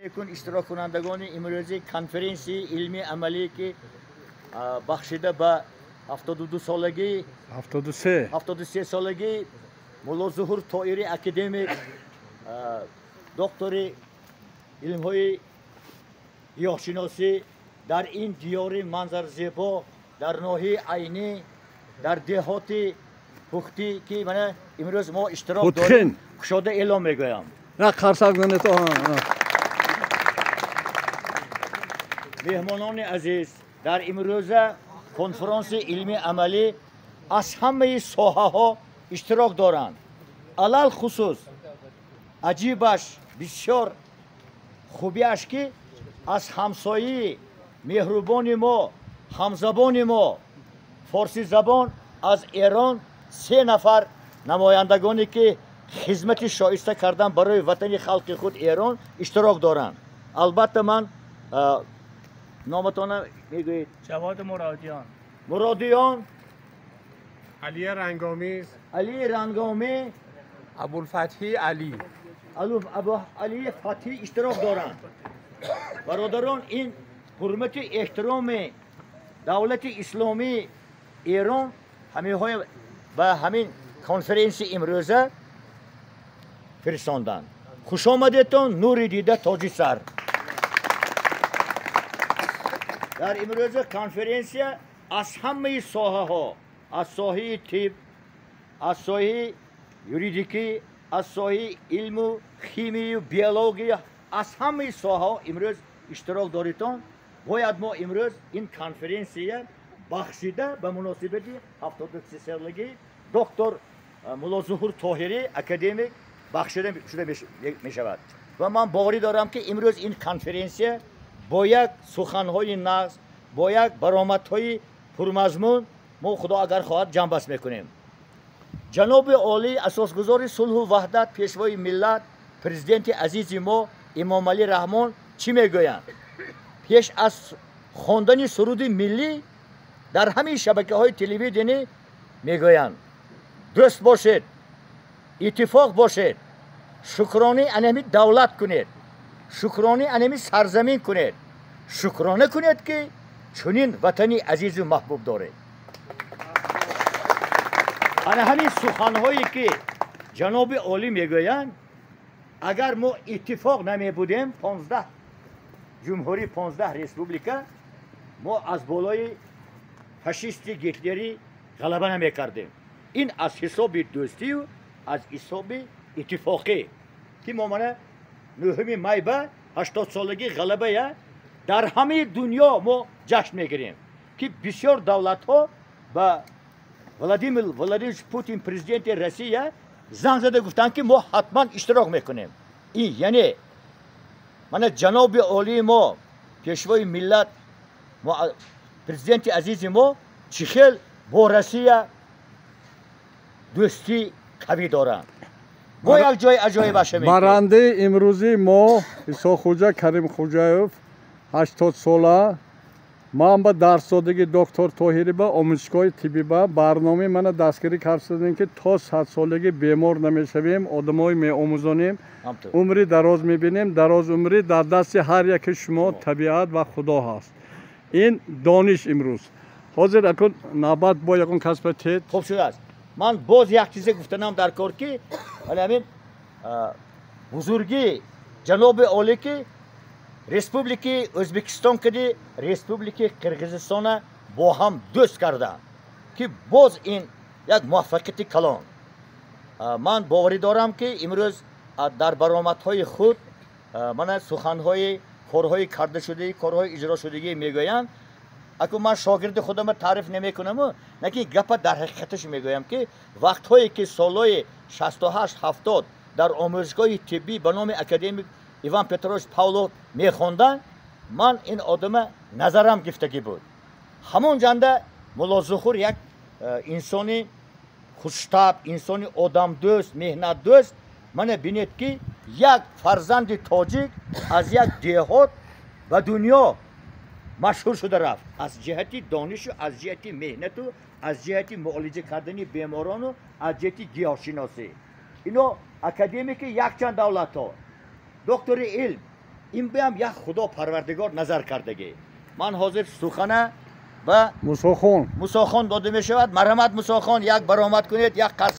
یکون اشتراک کنندگان امروزی کنفرانسی علمی عملی که بخشیده به 72 سالگی 73 سالگی مولا ظهور طاهری اکادمیک دکتر علم های گیاهشناسی در این دیار منظر زیبا در ناحیه عینی در دهات پختی که من امروز ما اشتراک داریم شده اعلام میگویم. نه خرسگونه تو مهمانان عزیز در امروز کنفرانس علمی عملی از همه ساحه ها اشتراک دارند. علل خصوص عجیبش بسیار خوبیش که از همسایه مهربان ما همزبان ما فارسی زبان از ایران 3 نفر نمایندگانی که خدمت شایسته کردن برای وطن خلق خود ایران اشتراک دارند. البته من نامتان میگوید؟ جواد مرادیان علی رنگامیز علی رنگامی ابوالفتحی علی علی فتحی اشتراک دارند. برادران این حرمت احترام دولت اسلامی ایران همه های به همین کنفرانس امروزه فرستاندند. خوش آمدیتون نور دیده تاج سر. در امروز کنفرانس از همه ساحه ها از ساحه طب از ساحه یوریدیکی از ساحه علم و شیمی و بیولوژی از همه ساحه ها امروز اشتراک داریتون. باید ما امروز این کنفرانس بخشیده به مناسبت 73 سالگی دکتر مولا ظهور طاهری اکادمیک بخشیده شده می شود و من باوری دارم که امروز این کنفرانس با یک سخنهای نغز با یک برآمدهای پرمضمون ما خدا اگر خواهد جمع بست میکنیم. جناب عالی اساسگزار صلح و وحدت پیشوای ملت پرزیدنت عزیز ما امام علی رحمان چی میگویند؟ پیش از خواندن سرود ملی در همین شبکه های تلویزیونی میگویند درست باشید، اتفاق باشید، شکرانه انمی دولت کنید، شکرانه انمی سرزمین کنید، شکرانه کنید که چنین وطنی عزیز و محبوب داره. انا همین سخنهایی که جناب عالی میگویند اگر ما اتفاق نمی بودیم 15 جمهوری 15 ریسپوبلیکا ما از بالای فاشیست گیتلری غلبه نمی کردیم. این از حساب دوستی و از حساب اتفاقی که ما من 9 می به 80 سالگی غلبه در همه دنیا ما جشن میگیریم که بسیار دولت ها با ولادیمیر پوتین پرزیدنت روسیه زنگ زده گفتن که ما حتما اشتراک میکنیم. این یعنی من جناب عالی ما پیشوای ملت پرزیدنت عزیز ما چخیل با روسیه دوستی قوی دارند. ما یک جای عجایب باشه میگیم. برنده امروزی ما عیسی خوجا کریم خوجایف 80 ساله من با درسدگی دکتر طاهری با آموزشگاه طبی با برنامه من دستگیری کردیم که تا 100 سالگی بیمار نمیشویم، آدمای می آموزانیم، عمری دراز میبینیم. دراز عمری در دست هر یک شما طبیعت و خدا هست. این دانش امروز حاضر اکن نبات با یکون کسب تید خوب شده است. من باز یک چیزی گفتنم در کار که همین بزرگی جناب عالی که ریسپوبلیکی ازبکستان کدی ریسپوبلیکی قرقیزستان با هم دوست کردن که باز این یک موفقیت کلان. من باوری دارم که امروز در برآمدهای خود من سخنهای کارهای کرده شده کارهای اجرا شدگی میگویند. اگه من شاگرد خودم تعریف نمی کنم نه که گپ در حقیقتش میگویم که وقتهایی که سالهای 68 70 در آموزشگاه طبی به نام اکادمیک ایوان پتروویچ پاولو میخوندن من این آدم نظرم گفتگی بود. همون جنده مولا ظهور یک انسانی خوشطبع انسانی آدم دوست مهنت دوست من بینید که یک فرزند تاجیک از یک دهات به دنیا مشهور شده رفت از جهتی دانش و از جهتی مهنت و از جهتی معالجه کردن بیماران و از جهتی گیاهشناسی. اینو اکادمیک یک چند دولت ها دکتر علم این بیام یک خدا پروردگار نظر کردگی. من حاضر سخنه و موسی خان موسی خان داده می شود. مرحمت موسی خان یک برآمد کنید یک